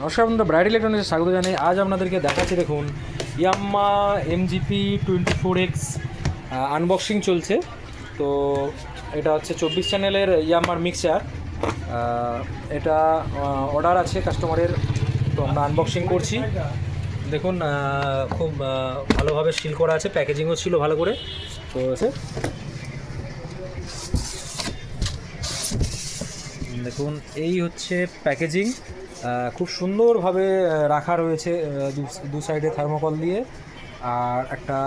নমস্কার বন্ধুরা, ব্রাইট ইলেকট্রনিক্সে স্বাগত জানাই। আজ আপনাদেরকে দেখাচ্ছি, দেখুন ইয়াম্মা MGP 24X আনবক্সিং চলছে। তো এটা হচ্ছে 24 চ্যানেলের ইয়াম্মার মিক্সার। এটা অর্ডার আছে কাস্টমারের, তো আমরা আনবক্সিং করছি। দেখুন খুব ভালোভাবে সিল করা আছে, প্যাকেজিংও ছিল ভালো করে। তো দেখুন এই হচ্ছে প্যাকেজিং, খুব সুন্দরভাবে রাখা রয়েছে দু সাইডে থার্মোকল দিয়ে, আর একটা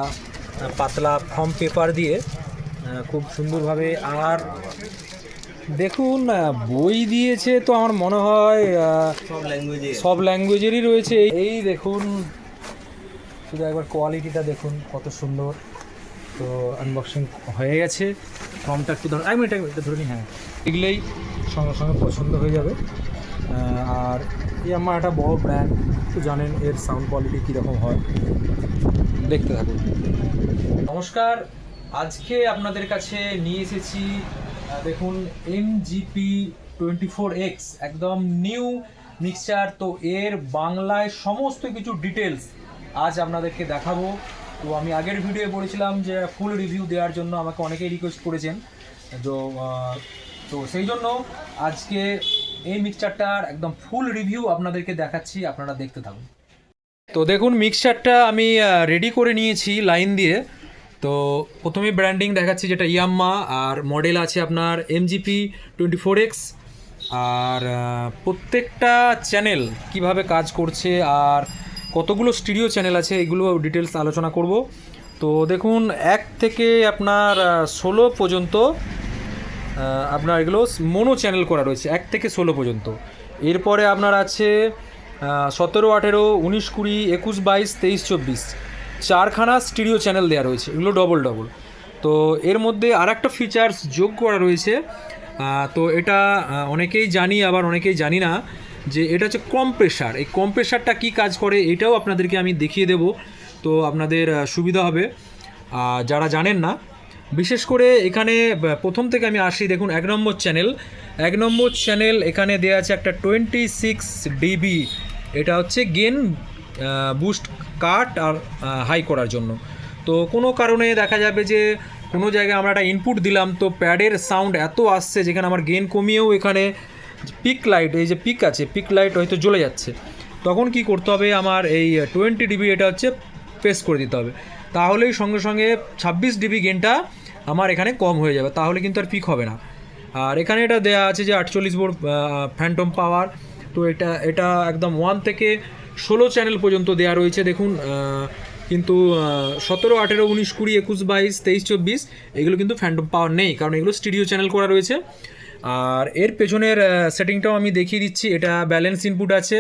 পাতলা ফর্ম পেপার দিয়ে খুব সুন্দরভাবে। আর দেখুন বই দিয়েছে, তো আমার মনে হয় সব ল্যাঙ্গুয়েজেরই রয়েছে। এই দেখুন, শুধু একবার কোয়ালিটিটা দেখুন কত সুন্দর। তো আনবক্সিং হয়ে গেছে। ফর্মটা একটু ধরুন, এক মিনিট ধরে নিই। হ্যাঁ, এগুলোই সঙ্গে সঙ্গে পছন্দ হয়ে যাবে। আর এই আমার একটা বড় ব্র্যান্ড, তো জানেন এর সাউন্ড কোয়ালিটি কীরকম হয়। দেখতে থাকুন। নমস্কার, আজকে আপনাদের কাছে নিয়ে এসেছি দেখুন MGP 24X, একদম নিউ মিক্সচার। তো এর বাংলায় সমস্ত কিছু ডিটেলস আজ আপনাদেরকে দেখাবো। তো আমি আগের ভিডিও বলেছিলাম যে ফুল রিভিউ দেওয়ার জন্য, আমাকে অনেকেই রিকোয়েস্ট করেছেন। তো সেই জন্য আজকে এই মিক্সচারটার একদম ফুল রিভিউ আপনাদেরকে দেখাচ্ছি, আপনারা দেখতে থাকুন। তো দেখুন মিক্সচারটা আমি রেডি করে নিয়েছি লাইন দিয়ে। তো প্রথমে ব্র্যান্ডিং দেখাচ্ছি, যেটা ইয়াম্মা, আর মডেল আছে আপনার MGP 24X। আর প্রত্যেকটা চ্যানেল কিভাবে কাজ করছে আর কতগুলো স্টুডিও চ্যানেল আছে, এগুলো ডিটেলস আলোচনা করব। তো দেখুন 1 থেকে আপনার 16 পর্যন্ত আপনার এগুলো মোনো চ্যানেল করা রয়েছে, 1 থেকে 16 পর্যন্ত। এরপরে আপনার আছে 17, 18, 19, 20, 21, 22, 23, 24 চারখানা স্টিরিও চ্যানেল দেওয়া রয়েছে, এগুলো ডবল। তো এর মধ্যে আর একটা ফিচার্স যোগ করা রয়েছে। তো এটা অনেকেই জানি, আবার অনেকেই জানি না, যে এটা হচ্ছে কম্প্রেসার। এই কম্প্রেসারটা কী কাজ করে এটাও আপনাদেরকে আমি দেখিয়ে দেব, তো আপনাদের সুবিধা হবে যারা জানেন না। বিশেষ করে এখানে প্রথম থেকে আমি আসি, দেখুন 1 নম্বর চ্যানেল এখানে দেওয়া আছে একটা 26 dB। এটা হচ্ছে গেন বুস্ট কাট আর হাই করার জন্য। তো কোনো কারণে দেখা যাবে যে কোনো জায়গায় আমরা একটা ইনপুট দিলাম, তো প্যাডের সাউন্ড এত আসছে, যেখানে আমার গেন কমিয়েও এখানে পিক লাইট, এই যে পিক আছে, পিক লাইট হয়তো জ্বলে যাচ্ছে। তখন কি করতে হবে, আমার এই 20 dB এটা হচ্ছে প্রেস করে দিতে হবে, তাহলেই সঙ্গে সঙ্গে 26 dB গেনটা আমার এখানে কম হয়ে যাবে, তাহলে কিন্তু আর পিক হবে না। আর এখানে এটা দেয়া আছে যে 48 ভোল্ট ফ্যান্টম পাওয়ার। তো এটা একদম 1 থেকে 16 চ্যানেল পর্যন্ত দেয়া রয়েছে। দেখুন কিন্তু 17, 18, 19, 20, 21, 22, 23, 24 এগুলো কিন্তু ফ্যান্টম পাওয়ার নেই, কারণ এগুলো স্টুডিও চ্যানেল করা রয়েছে। আর এর পেছনের সেটিংটাও আমি দেখিয়ে দিচ্ছি। এটা ব্যালেন্স ইনপুট আছে,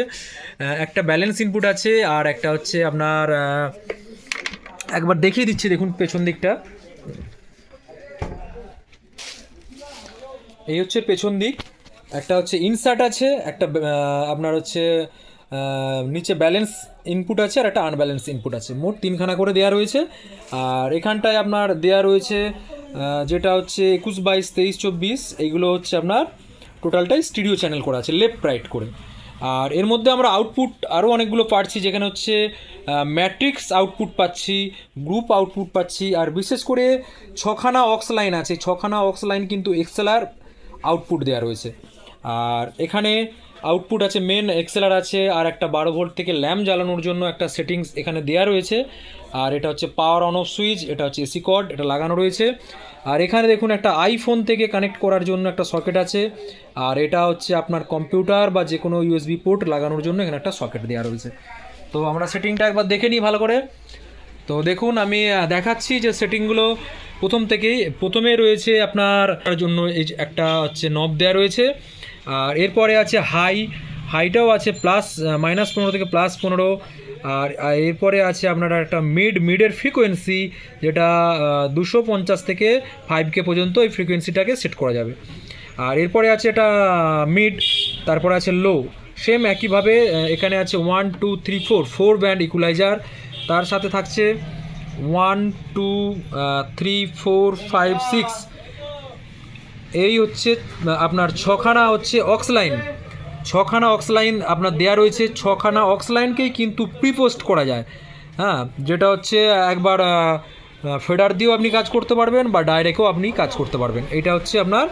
একটা ব্যালেন্স ইনপুট আছে, আর একটা হচ্ছে আপনার একবার দেখিয়ে দিচ্ছি। দেখুন পেছন দিকটা, এই হচ্ছে পেছন দিক। একটা হচ্ছে ইনসার্ট আছে, একটা আপনার হচ্ছে নিচে ব্যালেন্স ইনপুট আছে, আর একটা আনব্যালেন্স ইনপুট আছে। মোট 3খানা করে দেওয়া রয়েছে। আর এখানটায় আপনার দেওয়া রয়েছে যেটা হচ্ছে 21, 22, 23, 24 এইগুলো হচ্ছে আপনার টোটালটাই স্টুডিও চ্যানেল করা আছে লেফট রাইট করে। আর এর মধ্যে আমরা আউটপুট আরও অনেকগুলো পাচ্ছি, যেখানে হচ্ছে ম্যাট্রিক্স আউটপুট পাচ্ছি, গ্রুপ আউটপুট পাচ্ছি, আর বিশেষ করে 6খানা অক্স লাইন আছে। 6খানা অক্স লাইন কিন্তু এক্সএলআর আউটপুট দেওয়া রয়েছে। আর এখানে আউটপুট আছে, মেন এক্সএলআর আছে, আর একটা 12 ভোল্ট থেকে ল্যাম্প জ্বালানোর জন্য একটা সেটিংস এখানে দেওয়া রয়েছে। আর এটা হচ্ছে পাওয়ার অন অফ সুইচ, এটা হচ্ছে এসি কর্ড, এটা লাগানো রয়েছে। আর এখানে দেখুন একটা আইফোন থেকে কানেক্ট করার জন্য একটা সকেট আছে। আর এটা হচ্ছে আপনার কম্পিউটার বা যে কোনো USB পোর্ট লাগানোর জন্য এখানে একটা সকেট দেওয়া রয়েছে। তো আমরা সেটিংটা একবার দেখে নিই ভালো করে। তো দেখুন আমি দেখাচ্ছি যে সেটিংগুলো প্রথমে রয়েছে আপনার জন্য এই একটা হচ্ছে নব দেওয়া রয়েছে। আর এরপরে আছে হাইটাও আছে -15 থেকে +15। আর এরপরে আছে আপনার একটা মিডের ফ্রিকোয়েন্সি, যেটা 250 থেকে 5K পর্যন্ত এই ফ্রিকোয়েন্সিটাকে সেট করা যাবে। আর এরপরে আছে এটা মিড, তারপরে আছে লো। সেম একইভাবে এখানে আছে 1, 2, 3, 4 ব্যান্ড ইকুয়ালাইজার। তার সাথে থাকছে 1, 2, 3, 4, 5, 6 এই হচ্ছে আপনার 6খানা হচ্ছে অক্স লাইন। ছখানা অক্স লাইন আপনার দেয়া রয়েছে, ছখানা অক্স লাইনকেই কিন্তু প্রিপোস্ট করা যায়। হ্যাঁ, যেটা হচ্ছে একবার ফেডার দিয়েও আপনি কাজ করতে পারবেন বা ডাইরেক্টও আপনি কাজ করতে পারবেন। এটা হচ্ছে আপনার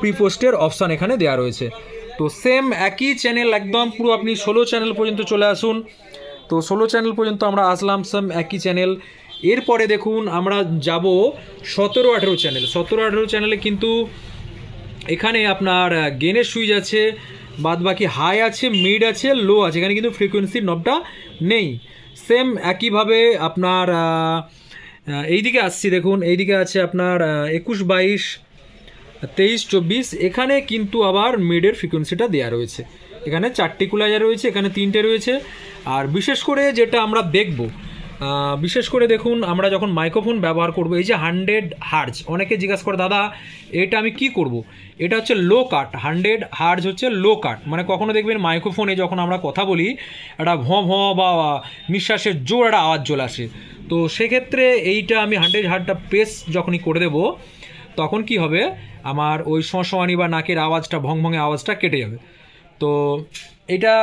প্রিপোস্টের অপশান এখানে দেওয়া রয়েছে। তো সেম একই চ্যানেল একদম পুরো আপনি 16 চ্যানেল পর্যন্ত চলে আসুন। তো 16 চ্যানেল পর্যন্ত আমরা আসলাম, সেম একই চ্যানেল। এরপরে দেখুন আমরা যাব 17-18 চ্যানেল। 17-18 চ্যানেলে কিন্তু এখানে আপনার গেনের সুইচ আছে, বাদ বাকি হাই আছে, মিড আছে, লো আছে। এখানে কিন্তু ফ্রিকোয়েন্সির নবটা নেই। সেম একইভাবে আপনার এইদিকে আসছি, দেখুন এইদিকে আছে আপনার 21, 22, 23, 24। এখানে কিন্তু আবার মিডের ফ্রিকোয়েন্সিটা দেওয়া রয়েছে। এখানে 4টি ইকুয়ালাইজার রয়েছে, এখানে 3টে রয়েছে। আর বিশেষ করে যেটা আমরা দেখব, বিশেষ করে দেখুন আমরা যখন মাইক্রোফোন ব্যবহার করব, এই যে 100 হার্জ, অনেকে জিজ্ঞাসা করে দাদা এটা আমি কি করব। এটা হচ্ছে লো কাট। 100 হার্জ হচ্ছে লো কাট, মানে কখনো দেখবেন মাইক্রোফোনে যখন আমরা কথা বলি একটা ভঁ ভঁ বা নিঃশ্বাসের জোর একটা আওয়াজ চলে আসে। তো সেক্ষেত্রে এইটা আমি 100 হার্জটা প্রেস যখনই করে দেব, তখন কি হবে, আমার ওই শোঁয়ানি বা নাকের আওয়াজটা, ভং ভঙে আওয়াজটা কেটে যাবে। তো এটা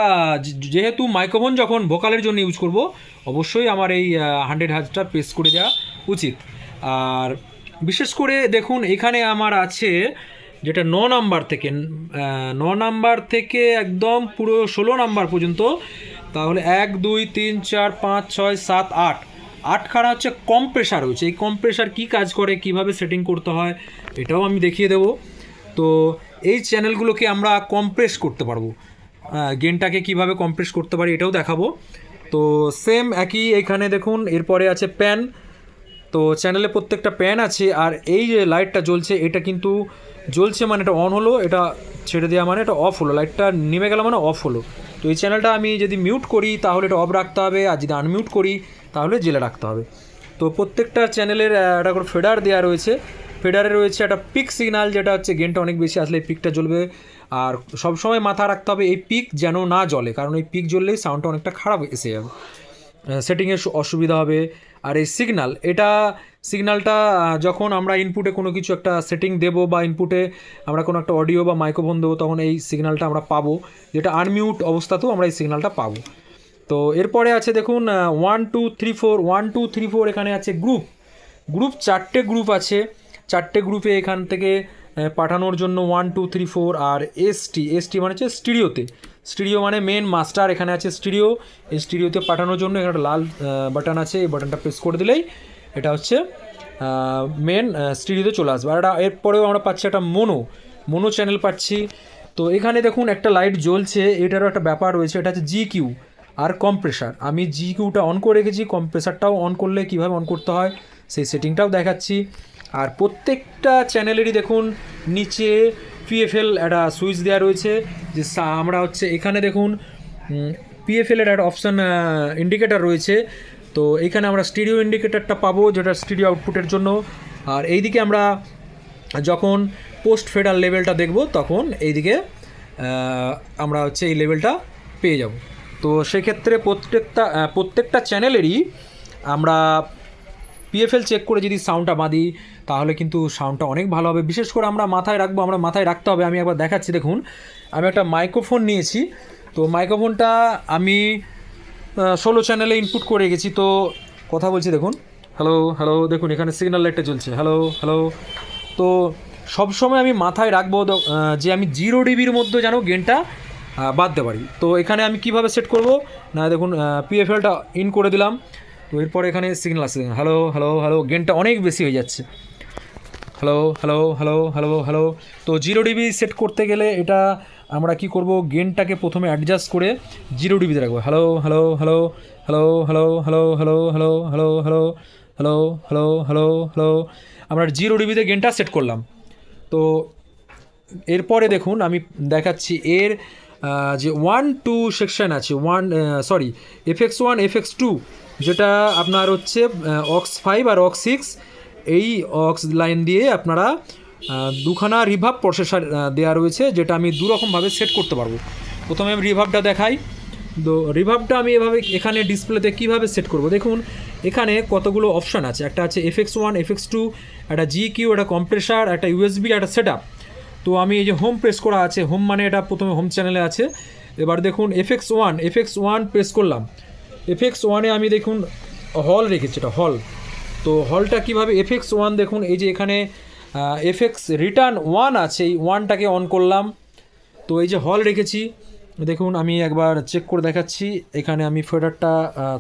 যেহেতু মাইক্রোফোন যখন ভোকালের জন্য ইউজ করব, অবশ্যই আমার এই 100 হার্জটা প্রেস করে দেওয়া উচিত। আর বিশেষ করে দেখুন এখানে আমার আছে যেটা 9 নাম্বার থেকে 9 নাম্বার থেকে একদম পুরো 16 নাম্বার পর্যন্ত, তাহলে 1, 2, 3, 4, 5, 6, 7, 8, 8খানা হচ্ছে কম্প্রেসার রয়েছে। এই কম্প্রেসার কী কাজ করে, কিভাবে সেটিং করতে হয়, এটাও আমি দেখিয়ে দেবো। তো এই চ্যানেলগুলোকে আমরা কম্প্রেস করতে পারবো, গেনটাকে কিভাবে কম্প্রেস করতে পারি এটাও দেখাবো। তো সেম একই এখানে দেখুন। এরপরে আছে প্যান। তো চ্যানেলে প্রত্যেকটা প্যান আছে। আর এই যে লাইটটা জ্বলছে, এটা কিন্তু জ্বলছে মানে এটা অন হলো, এটা ছেড়ে দেওয়া মানে এটা অফ হলো, লাইটটা নেমে গেল মানে অফ হলো। তো এই চ্যানেলটা আমি যদি মিউট করি তাহলে এটা অফ রাখতে হবে, আর যদি আনমিউট করি তাহলে জেলে রাখতে হবে। তো প্রত্যেকটা চ্যানেলের একটা করে ফেডার দেওয়া রয়েছে। ফেডারে রয়েছে একটা পিক সিগন্যাল, যেটা হচ্ছে গেনটা অনেক বেশি আসলে এই পিকটা জ্বলবে। আর সবসময় মাথা রাখতে হবে এই পিক যেন না জ্বলে, কারণ এই পিক জ্বললেই সাউন্ডটা অনেকটা খারাপ এসে যাবে, সেটিংয়ে অসুবিধা হবে। আর এই সিগন্যাল, এটা সিগন্যালটা যখন আমরা ইনপুটে কোনো কিছু একটা সেটিং দেবো বা ইনপুটে আমরা কোনো একটা অডিও বা মাইক্রোফোন দেবো, তখন এই সিগন্যালটা আমরা পাবো, যেটা আনমিউট অবস্থাতেও আমরা এই সিগন্যালটা পাবো। তো এরপরে আছে দেখুন 1, 2, 3, 4, 1, 2, 3, 4। এখানে আছে গ্রুপ। 4টে গ্রুপ আছে। 4টে গ্রুপে এখান থেকে পাঠানোর জন্য 1, 2, 3, 4। আর এসটি মানে হচ্ছে স্টিরিও মানে মেন মাস্টার। এখানে আছে স্টিরিও। এই স্টিরিওতে পাঠানোর জন্য এখানে একটা লাল বাটন আছে, এই বাটনটা প্রেস করে দিলেই এটা হচ্ছে মেন স্টিরিওতে চলে আসবে। আর এরপরেও আমরা পাচ্ছি একটা মোনো চ্যানেল পাচ্ছি। তো এখানে দেখুন একটা লাইট জ্বলছে, এটারও একটা ব্যাপার রয়েছে, এটা হচ্ছে জিকিউ আর কম্প্রেসার। আমি জিকিউটা অন করে রেখেছি, কম্প্রেসারটাও অন করলে কীভাবে অন করতে হয় সেই সেটিংটাও দেখাচ্ছি। আর প্রত্যেকটা চ্যানেলেরই দেখুন নিচে পিএফএল একটা সুইচ দেওয়া রয়েছে, যে আমরা হচ্ছে এখানে দেখুন পিএফএলের একটা অপশান ইন্ডিকেটার রয়েছে। তো এখানে আমরা স্টিরিও ইন্ডিকেটারটা পাবো, যেটা স্টিরিও আউটপুটের জন্য। আর এইদিকে আমরা যখন পোস্ট ফেডার লেভেলটা দেখব, তখন এইদিকে আমরা হচ্ছে এই লেভেলটা পেয়ে যাব। তো সেক্ষেত্রে প্রত্যেকটা চ্যানেলেরই আমরা পিএফএল চেক করে যদি সাউন্ডটা বাঁধি, তাহলে কিন্তু সাউন্ডটা অনেক ভালো হবে। বিশেষ করে আমরা মাথায় রাখতে হবে। আমি একবার দেখাচ্ছি, দেখুন আমি একটা মাইক্রোফোন নিয়েছি। তো মাইক্রোফোনটা আমি 16 চ্যানেলে ইনপুট করে গেছি। তো কথা বলছি, দেখুন হ্যালো, দেখুন এখানে সিগন্যাল লাইটটা জ্বলছে, হ্যালো। তো সবসময় আমি মাথায় রাখবো যে আমি 0 dBর মধ্যে যেন গেনটা বাঁধতে পারি। তো এখানে আমি কিভাবে সেট করব না, দেখুন পিএফএলটা ইন করে দিলাম। তো এরপরে এখানে সিগন্যাল আসছে, হ্যালো, গেনটা অনেক বেশি হয়ে যাচ্ছে, হ্যালো। তো 0 dB সেট করতে গেলে এটা আমরা কি করব, গেনটাকে প্রথমে অ্যাডজাস্ট করে 0 dBতে রাখবো। হ্যালো। আমরা 0 dBতে গেনটা সেট করলাম। তো এরপরে দেখুন আমি দেখাচ্ছি এর যে 1, 2 সেকশন আছে, FX1, FX2, যেটা আপনার হচ্ছে অক্স 5 আর অক্স 6। এই অক্স লাইন দিয়ে আপনারা দুখানা রিভার্ব প্রসেসর দেওয়া রয়েছে, যেটা আমি দুরকমভাবে সেট করতে পারবো। প্রথমে আমি রিভার্বটা দেখাই। তো রিভার্বটা আমি এভাবে এখানে ডিসপ্লেতে কীভাবে সেট করব, দেখুন এখানে কতগুলো অপশান আছে। একটা আছে FX1, FX2, একটা GQ, একটা কম্প্রেসার, একটা USB, একটা সেটআপ। তো আমি এই যে হোম প্রেস করা আছে, হোম মানে এটা প্রথমে হোম চ্যানেলে আছে। এবার দেখুন FX1 প্রেস করলাম। FX1-এ আমি দেখুন হল রেখেছি, এটা হল। তো হলটা কীভাবে, FX1 দেখুন এই যে এখানে FX রিটার্ন 1 আছে, এই 1টাকে অন করলাম। তো এই যে হল রেখেছি, দেখুন আমি একবার চেক করে দেখাচ্ছি। এখানে আমি ফেডারটা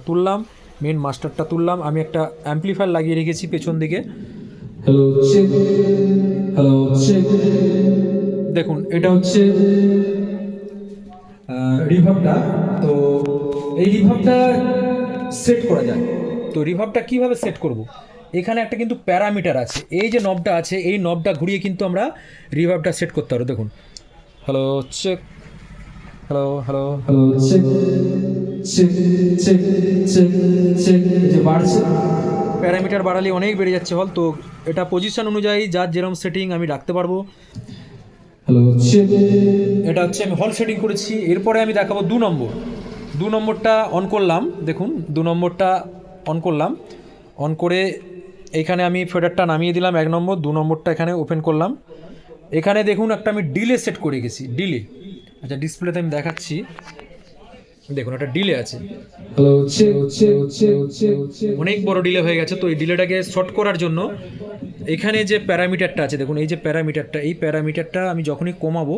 তুললাম, মেন মাস্টারটা তুললাম, আমি একটা অ্যাম্পলিফায়ার লাগিয়ে রেখেছি পেছন দিকে। Hello check, hello check. দেখুন এটা হচ্ছে রিভার্বটা। তো এই রিভার্বটা সেট করা যায়। তো রিভার্বটা কীভাবে সেট করব, এখানে একটা কিন্তু প্যারামিটার আছে, এই যে নবটা আছে এই নবটা ঘুরিয়ে কিন্তু আমরা রিভার্বটা সেট করতে পারবো। দেখুন hello check, hello hello hello check check check check check, যে বাড়ছে, প্যারামিটার বাড়ালে অনেক বেড়ে যাচ্ছে হল। তো এটা পজিশন অনুযায়ী যার যেরকম সেটিং আমি রাখতে পারবো। হ্যালো চেক, এটা হচ্ছে আমি হল সেটিং করেছি। এরপরে আমি দেখাবো 2 নম্বরটা অন করলাম। দেখুন 2 নম্বরটা অন করলাম, অন করে এখানে আমি ফেডারটা নামিয়ে দিলাম 1 নম্বর, 2 নম্বরটা এখানে ওপেন করলাম। এখানে দেখুন একটা আমি ডিলে সেট করে গেছি, ডিলে। আচ্ছা ডিসপ্লেতে আমি দেখাচ্ছি, দেখুন একটা ডিলে আছে, অনেক বড় ডিলে হয়ে গেছে। তো এই ডিলেটাকে শর্ট করার জন্য এখানে যে প্যারামিটারটা আছে, দেখুন এই যে প্যারামিটারটা, এই প্যারামিটারটা আমি যখনই কমাবো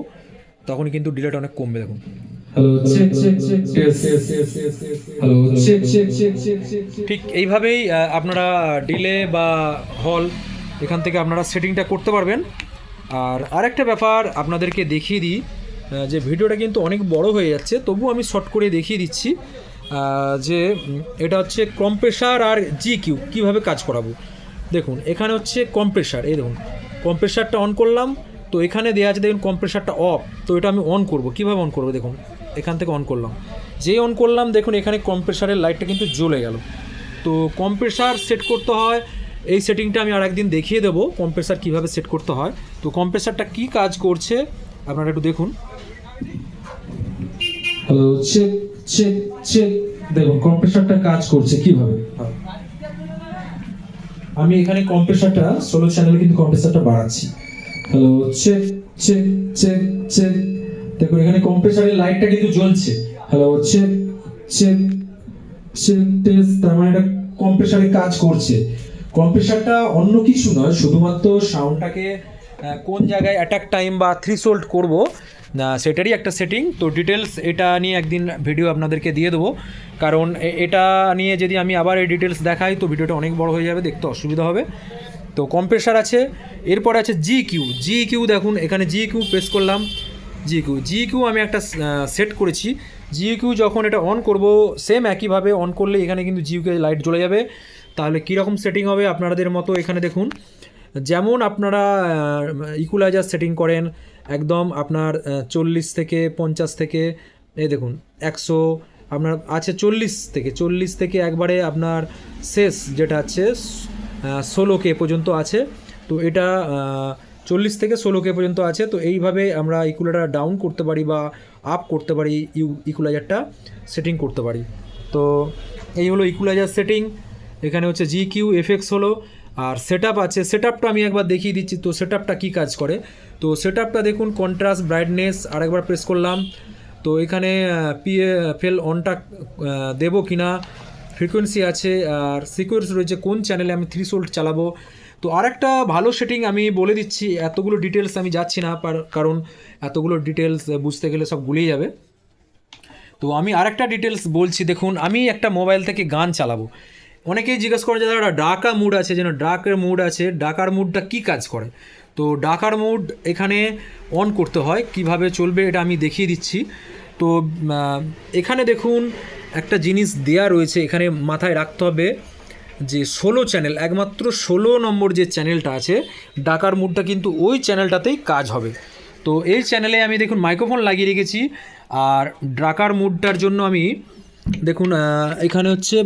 তখনই কিন্তু ডিলেটা অনেক কমবে। দেখুন ঠিক এইভাবেই আপনারা ডিলে বা হল এখান থেকে আপনারা সেটিংটা করতে পারবেন। আর আরেকটা ব্যাপার আপনাদেরকে দেখিয়ে দিই, যে ভিডিওটা কিন্তু অনেক বড় হয়ে যাচ্ছে, তবু আমি শর্ট করে দেখিয়ে দিচ্ছি যে এটা হচ্ছে কম্প্রেসার আর GQ কীভাবে কাজ করাবো। দেখুন এখানে হচ্ছে কম্প্রেসার, এই দেখুন কম্প্রেসারটা অন করলাম। তো এখানে দেওয়া আছে দেখুন কম্প্রেসারটা অফ। তো এটা আমি অন করব, কীভাবে অন করবো, দেখুন এখান থেকে অন করলাম, যেই অন করলাম দেখুন এখানে কম্প্রেসারের লাইটটা কিন্তু জ্বলে গেল। তো কম্প্রেসার সেট করতে হয়, এই সেটিংটা আমি আর একদিন দেখিয়ে দেবো কম্প্রেসার কীভাবে সেট করতে হয়। তো কম্প্রেসারটা কী কাজ করছে আপনারা একটু দেখুন। হ্যালো চেক চেক চেক, দেখুন কম্প্রেসারটা কাজ করছে কীভাবে। আমি এখানে কম্প্রেসারটা 16 চ্যানেলে কিন্তু কম্প্রেসারটা বাড়াচ্ছি। Hello check check check check, দেখুন এখানে কম্প্রেসারের লাইটটা কিন্তু জ্বলছে। Hello check check check test, তার মানে এটা কম্প্রেসারে কাজ করছে। কম্প্রেসারটা অন্য কিছু নয়, শুধুমাত্র সাউন্ডটাকে কোন জায়গায় অ্যাটাক টাইম বা থ্রিশোল্ড করব সেটারই একটা সেটিং। তো ডিটেলস এটা নিয়ে একদিন ভিডিও আপনাদেরকে দিয়ে দেবো, কারণ এটা নিয়ে যদি আমি আবার এই ডিটেলস দেখাই তো ভিডিওটা অনেক বড় হয়ে যাবে, দেখতে অসুবিধা হবে। তো কম্প্রেসার আছে, এরপরে আছে GQ। দেখুন এখানে GQ প্রেস করলাম, GQ আমি একটা সেট করেছি। GQ যখন এটা অন করব সেম একইভাবে অন করলে এখানে কিন্তু GQ লাইট জ্বলে যাবে। তাহলে কীরকম সেটিং হবে আপনাদের মতো, এখানে দেখুন যেমন আপনারা ইকুয়ালাইজার সেটিং করেন একদম আপনার 40 থেকে 50 থেকে, এই দেখুন 100 আপনার আছে, 40 থেকে একবারে আপনার শেষ যেটা আছে 16K পর্যন্ত আছে। তো এটা 40 থেকে 16K পর্যন্ত আছে। তো এইভাবে আমরা ইকুয়ালাইজার ডাউন করতে পারি বা আপ করতে পারি, ইকুয়ালাইজারটা সেটিং করতে পারি। তো এই হলো ইকুয়ালাইজার সেটিং। এখানে হচ্ছে GQ FX হলো, আর সেটআপ আছে, সেটআপটা আমি একবার দেখিয়ে দিচ্ছি। তো সেটআপটা কী কাজ করে, তো সেটআপটা দেখুন কন্ট্রাস্ট ব্রাইটনেস আরেকবার প্রেস করলাম। তো এখানে PFL অনটা দেবো কিনা, ফ্রিকোয়েন্সি আছে, আর সিকোয়েন্স রয়েছে কোন চ্যানেলে আমি থ্রিশোল্ড চালাবো। তো আরেকটা ভালো সেটিং আমি বলে দিচ্ছি, এতগুলো ডিটেলস আমি যাচ্ছি না, কারণ এতগুলো ডিটেলস বুঝতে গেলে সব গুলিয়ে যাবে। তো আমি আরেকটা ডিটেলস বলছি, দেখুন আমি একটা মোবাইল থেকে গান চালাবো, অনেকেই জিজ্ঞেস করে যে একটা ডাকা মুড আছে, যেন ডাকের মুড আছে, ডাকার মুডটা কী কাজ করে। তো ডাকার মুড এখানে অন করতে হয়, কিভাবে চলবে এটা আমি দেখিয়ে দিচ্ছি। তো এখানে দেখুন একটা জিনিস দেয়া রয়েছে, এখানে মাথায় রাখতে হবে যে 16 চ্যানেল, একমাত্র 16 নম্বর যে চ্যানেলটা আছে ডাকার মুডটা কিন্তু ওই চ্যানেলটাতেই কাজ হবে। তো এই চ্যানেলে আমি দেখুন মাইক্রোফোন লাগিয়ে রেখেছি, আর ডাকার মুডটার জন্য আমি দেখুন এখানে হচ্ছে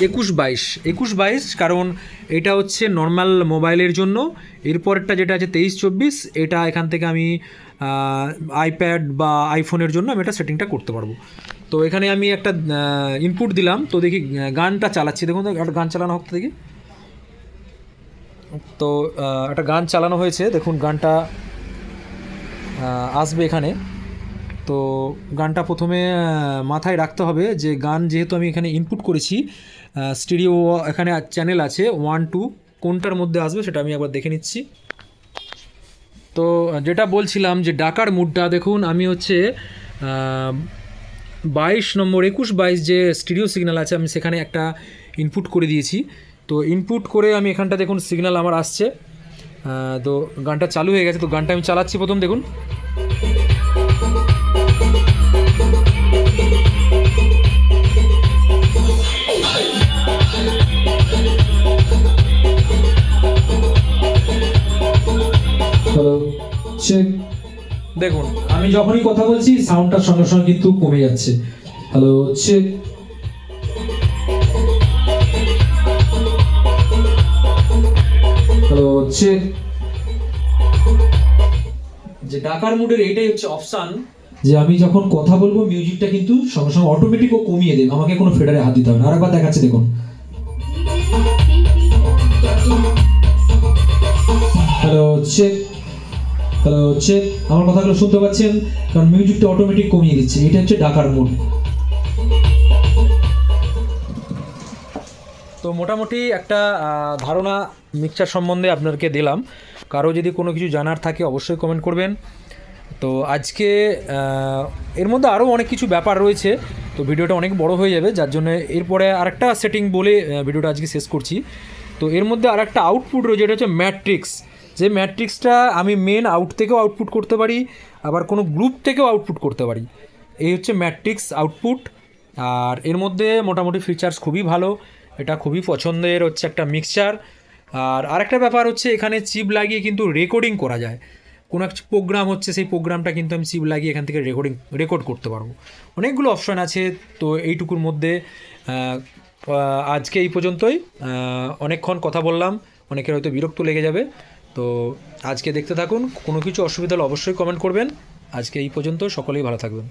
21-22, কারণ এটা হচ্ছে নর্মাল মোবাইলের জন্য। এরপরেরটা যেটা আছে 23-24, এটা এখান থেকে আমি আইপ্যাড বা আইফোনের জন্য আমি এটা সেটিংটা করতে পারবো। তো এখানে আমি একটা ইনপুট দিলাম, তো দেখি গানটা চালাচ্ছি, দেখুন একটা গান চালানো হোক দেখি। তো একটা গান চালানো হয়েছে, দেখুন গানটা আসবে এখানে। তো গানটা প্রথমে মাথায় রাখতে হবে যে গান যেহেতু আমি এখানে ইনপুট করেছি, স্টিরিও এখানে চ্যানেল আছে 1 2, কোনটার মধ্যে আসবে সেটা আমি একবার দেখে নিচ্ছি। তো যেটা বলছিলাম যে ডাকার মুডটা দেখুন, আমি হচ্ছে 22 নম্বর 21 22 যে স্টিরিও সিগন্যাল আছে আমি সেখানে একটা ইনপুট করে দিয়েছি। তো ইনপুট করে আমি এখানটা দেখুন সিগন্যাল আমার আসছে। তো গানটা চালু হয়ে গেছে, তো গানটা আমি চালাচ্ছি প্রথম দেখুন। হ্যালো চেক, দেখুন আমি যখনই কথা বলছি সাউন্ডটার সঙ্গে সঙ্গে কিন্তু কমে যাচ্ছে। Hello check, hello check. যে ডাকার মুডের এইটাই হচ্ছে অপশান, যে আমি যখন কথা বলবো মিউজিকটা কিন্তু সঙ্গে সঙ্গে অটোমেটিক ও কমিয়ে দেবে, আমাকে কোনো ফেডারে হাত দিতে হবে না। আরেকবার দেখাচ্ছি দেখুন। Hello check, hello check. আমার কথাগুলো শুনতে পাচ্ছেন? কারণ মিউজিকটা অটোমেটিক কমিয়ে দিচ্ছে, এটা হচ্ছে ডাকার মুড। তো মোটামুটি একটা ধারণা মিক্সচার সম্বন্ধে আপনাদেরকে দিলাম। কারো যদি কোনো কিছু জানার থাকে অবশ্যই কমেন্ট করবেন। তো আজকে এর মধ্যে আরও অনেক কিছু ব্যাপার রয়েছে, তো ভিডিওটা অনেক বড় হয়ে যাবে, যার জন্য এরপরে আরেকটা সেটিং বলে ভিডিওটা আজকে শেষ করছি। তো এর মধ্যে আরেকটা আউটপুট রয়েছে, যেটা হচ্ছে ম্যাট্রিক্স। যে ম্যাট্রিক্সটা আমি মেন আউট থেকেও আউটপুট করতে পারি, আবার কোনো গ্রুপ থেকেও আউটপুট করতে পারি। এই হচ্ছে ম্যাট্রিক্স আউটপুট। আর এর মধ্যে মোটামুটি ফিচার্স খুবই ভালো, এটা খুবই পছন্দের হচ্ছে একটা মিক্সচার। আর আরেকটা ব্যাপার হচ্ছে এখানে চিপ লাগিয়ে কিন্তু রেকর্ডিং করা যায়। কোনো একটা প্রোগ্রাম হচ্ছে, সেই প্রোগ্রামটা কিন্তু আমি চিপ লাগিয়ে এখান থেকে রেকর্ড করতে পারবো। অনেকগুলো অপশান আছে। তো এইটুকুর মধ্যে আজকে এই পর্যন্তই। অনেকক্ষণ কথা বললাম, অনেকের হয়তো বিরক্ত লেগে যাবে। তো আজকে দেখতে থাকুন, কোনো কিছু অসুবিধা হলে অবশ্যই কমেন্ট করবেন। আজকে এই পর্যন্ত, সকলেই ভালো থাকবেন।